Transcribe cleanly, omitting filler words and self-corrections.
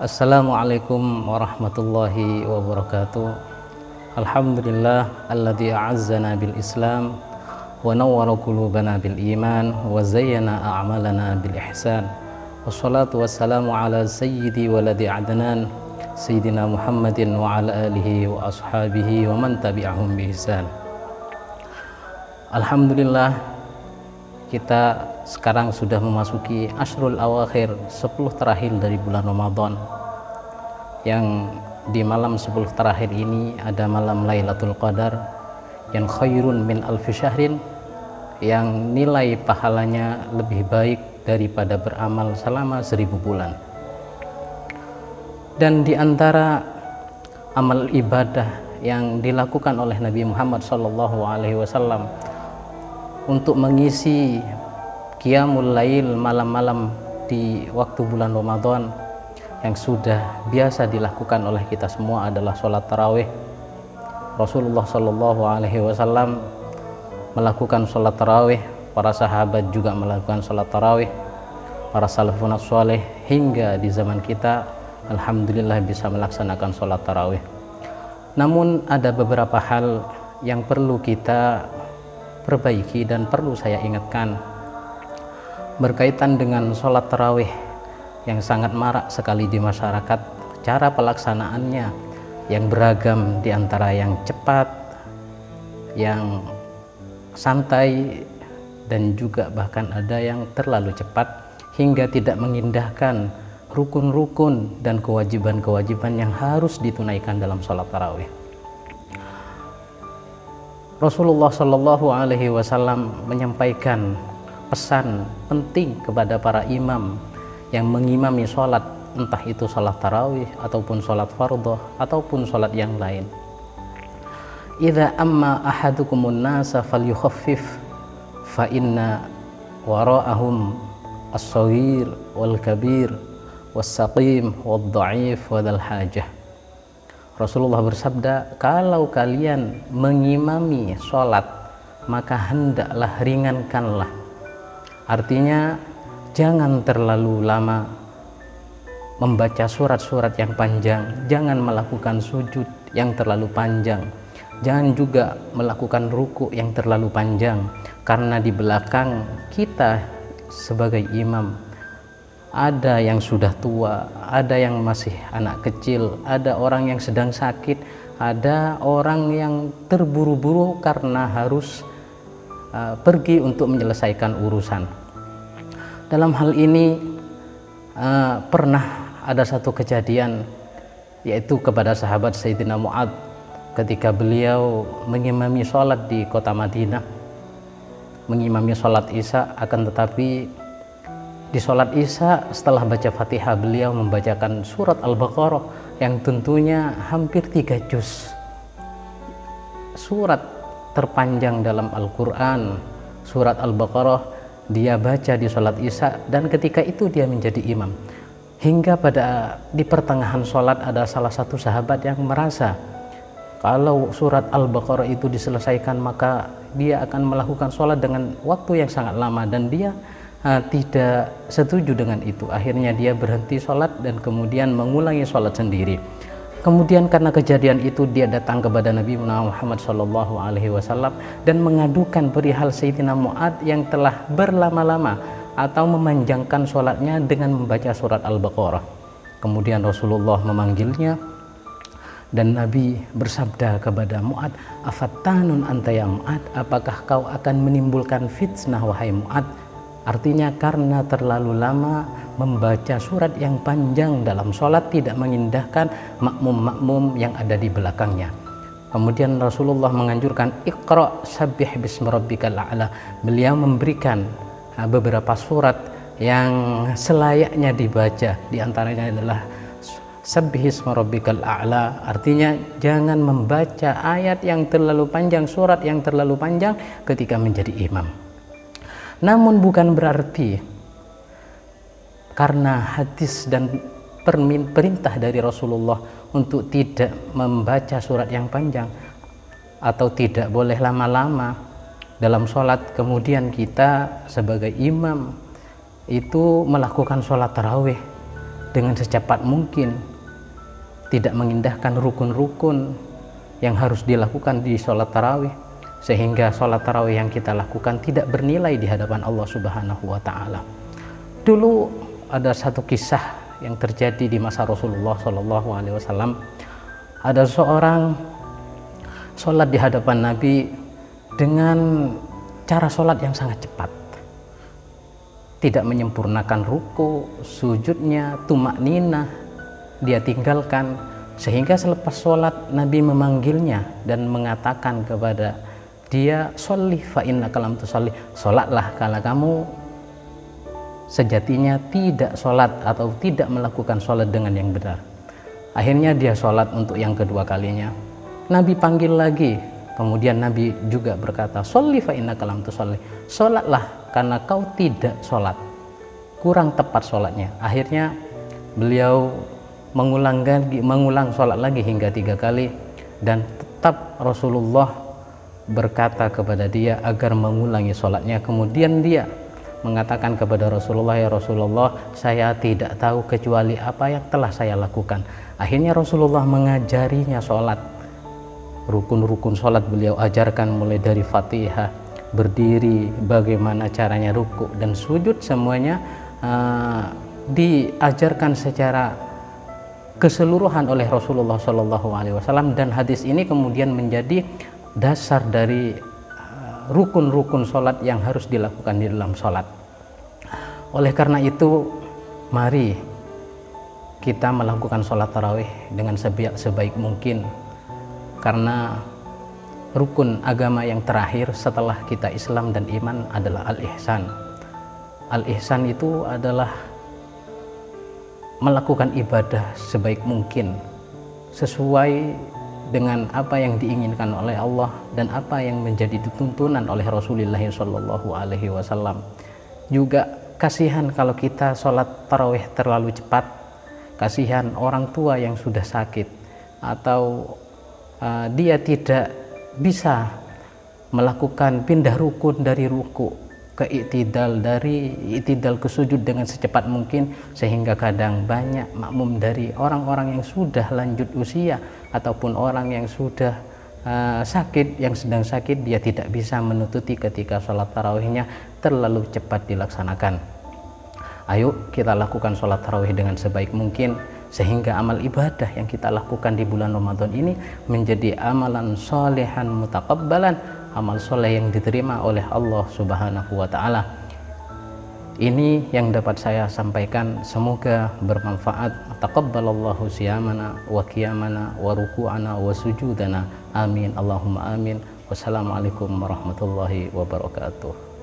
Assalamualaikum warahmatullahi wabarakatuh. Alhamdulillah alladzi a'azzana bil Islam wa nawwara qulubana bil iman wa zayyana a'malana bil ihsan. Wassalatu wassalamu ala sayyidi waladi adnan sayyidina Muhammadin wa ala alihi wa ashabihi wa man tabi'ahum bi ihsan. Alhamdulillah, kita sekarang sudah memasuki Ashrul Awakhir, 10 terakhir dari bulan Ramadan, yang di malam 10 terakhir ini ada malam Lailatul Qadar yang khairun min alfi syahrin, yang nilai pahalanya lebih baik daripada beramal selama 1000 bulan. Dan di antara amal ibadah yang dilakukan oleh Nabi Muhammad SAW untuk mengisi Qiyamul Lail malam-malam di waktu bulan Ramadan yang sudah biasa dilakukan oleh kita semua adalah sholat tarawih. Rasulullah SAW melakukan sholat tarawih, para sahabat juga melakukan sholat tarawih, para salafun sholeh hingga di zaman kita alhamdulillah bisa melaksanakan sholat tarawih. Namun ada beberapa hal yang perlu kita perbaiki dan perlu saya ingatkan berkaitan dengan sholat tarawih yang sangat marak sekali di masyarakat. Cara pelaksanaannya yang beragam, di antara yang cepat, yang santai, dan juga bahkan ada yang terlalu cepat hingga tidak mengindahkan rukun-rukun dan kewajiban-kewajiban yang harus ditunaikan dalam sholat tarawih. Rasulullah SAW menyampaikan pesan penting kepada para imam yang mengimami sholat, entah itu sholat tarawih ataupun sholat fardhu ataupun sholat yang lain. Idza amma ahadukumun nasa falyukhaffif fa inna wara'ahum as-shaghir wal kabir was-saqim wad-dha'if wa dzal hajah. Rasulullah bersabda, kalau kalian mengimami sholat maka hendaklah ringankanlah. Artinya jangan terlalu lama membaca surat-surat yang panjang, jangan melakukan sujud yang terlalu panjang, jangan juga melakukan ruku yang terlalu panjang, karena di belakang kita sebagai imam ada yang sudah tua, ada yang masih anak kecil, ada orang yang sedang sakit, ada orang yang terburu-buru karena harus pergi untuk menyelesaikan urusan. Dalam hal ini pernah ada satu kejadian, yaitu kepada sahabat Sayyidina Mu'adz ketika beliau mengimami sholat di kota Madinah, mengimami sholat Isya. Akan tetapi di sholat Isya setelah baca Fatihah beliau membacakan surat Al-Baqarah yang tentunya hampir 3 juz, surat terpanjang dalam Al-Quran, surat Al-Baqarah dia baca di sholat Isya, dan ketika itu dia menjadi imam. Hingga di pertengahan sholat ada salah satu sahabat yang merasa kalau surat Al-Baqarah itu diselesaikan maka dia akan melakukan sholat dengan waktu yang sangat lama, dan dia tidak setuju dengan itu. Akhirnya dia berhenti sholat dan kemudian mengulangi sholat sendiri. Kemudian karena kejadian itu dia datang kepada Nabi Muhammad SAW dan mengadukan perihal Sayyidina Mu'adz yang telah berlama-lama atau memanjangkan sholatnya dengan membaca surat Al-Baqarah. Kemudian Rasulullah memanggilnya dan Nabi bersabda kepada Mu'adz, afattanun anta ya Mu'adz, apakah kau akan menimbulkan fitnah wahai Mu'adz? Artinya karena terlalu lama membaca surat yang panjang dalam sholat tidak mengindahkan makmum-makmum yang ada di belakangnya. Kemudian Rasulullah menganjurkan Iqra sabbih bismi rabbikal a'la. Beliau memberikan beberapa surat yang selayaknya dibaca, di antaranya adalah sabbih bismi rabbikal a'la. Artinya jangan membaca ayat yang terlalu panjang, surat yang terlalu panjang ketika menjadi imam. Namun bukan berarti karena hadis dan perintah dari Rasulullah untuk tidak membaca surat yang panjang atau tidak boleh lama-lama dalam sholat, kemudian kita sebagai imam itu melakukan sholat tarawih dengan secepat mungkin, tidak mengindahkan rukun-rukun yang harus dilakukan di sholat tarawih, sehingga sholat tarawih yang kita lakukan tidak bernilai di hadapan Allah Subhanahu wa Ta'ala. Dulu ada satu kisah yang terjadi di masa Rasulullah Shallallahu Alaihi Wasallam. Ada seorang sholat di hadapan Nabi dengan cara sholat yang sangat cepat, tidak menyempurnakan ruku, sujudnya, tumak ninah dia tinggalkan, sehingga selepas sholat Nabi memanggilnya dan mengatakan kepada dia, sholli fa innaka lam tusolli, sholatlah kalau kamu sejatinya tidak sholat atau tidak melakukan sholat dengan yang benar. Akhirnya dia sholat untuk yang kedua kalinya. Nabi panggil lagi, kemudian Nabi juga berkata, sholli fa innaka lam tusolli, sholatlah karena kau tidak sholat, kurang tepat sholatnya. Akhirnya beliau mengulang sholat lagi hingga 3 kali, dan tetap Rasulullah berkata kepada dia agar mengulangi sholatnya. Kemudian dia mengatakan kepada Rasulullah, ya Rasulullah, saya tidak tahu kecuali apa yang telah saya lakukan. Akhirnya Rasulullah mengajarinya sholat. Rukun-rukun sholat beliau ajarkan, mulai dari Fatihah, berdiri, bagaimana caranya ruku dan sujud, semuanya diajarkan secara keseluruhan oleh Rasulullah Shallallahu Alaihi Wasallam. Dan hadis ini kemudian menjadi dasar dari rukun-rukun sholat yang harus dilakukan di dalam sholat. Oleh karena itu, mari kita melakukan sholat tarawih dengan sebaik mungkin, karena rukun agama yang terakhir setelah kita Islam dan iman adalah al-ihsan. Al-ihsan itu adalah melakukan ibadah sebaik mungkin sesuai dengan apa yang diinginkan oleh Allah dan apa yang menjadi tuntunan oleh Rasulullah Shallallahu Alaihi Wasallam. Juga kasihan kalau kita sholat tarawih terlalu cepat, kasihan orang tua yang sudah sakit atau dia tidak bisa melakukan pindah rukun dari ruku ke i'tidal, dari i'tidal ke sujud dengan secepat mungkin, sehingga kadang banyak makmum dari orang-orang yang sudah lanjut usia ataupun orang yang sudah sakit, yang sedang sakit, dia tidak bisa menututi ketika sholat tarawihnya terlalu cepat dilaksanakan. Ayo kita lakukan sholat tarawih dengan sebaik mungkin, sehingga amal ibadah yang kita lakukan di bulan Ramadan ini menjadi amalan solehan mutakabbalan, amal soleh yang diterima oleh Allah Subhanahu wa Ta'ala. Ini yang dapat saya sampaikan, semoga bermanfaat. Taqabbalallahu siyamana wa qiyamana wa ruku'ana wa sujudana, amin Allahumma amin. Wassalamualaikum warahmatullahi wabarakatuh.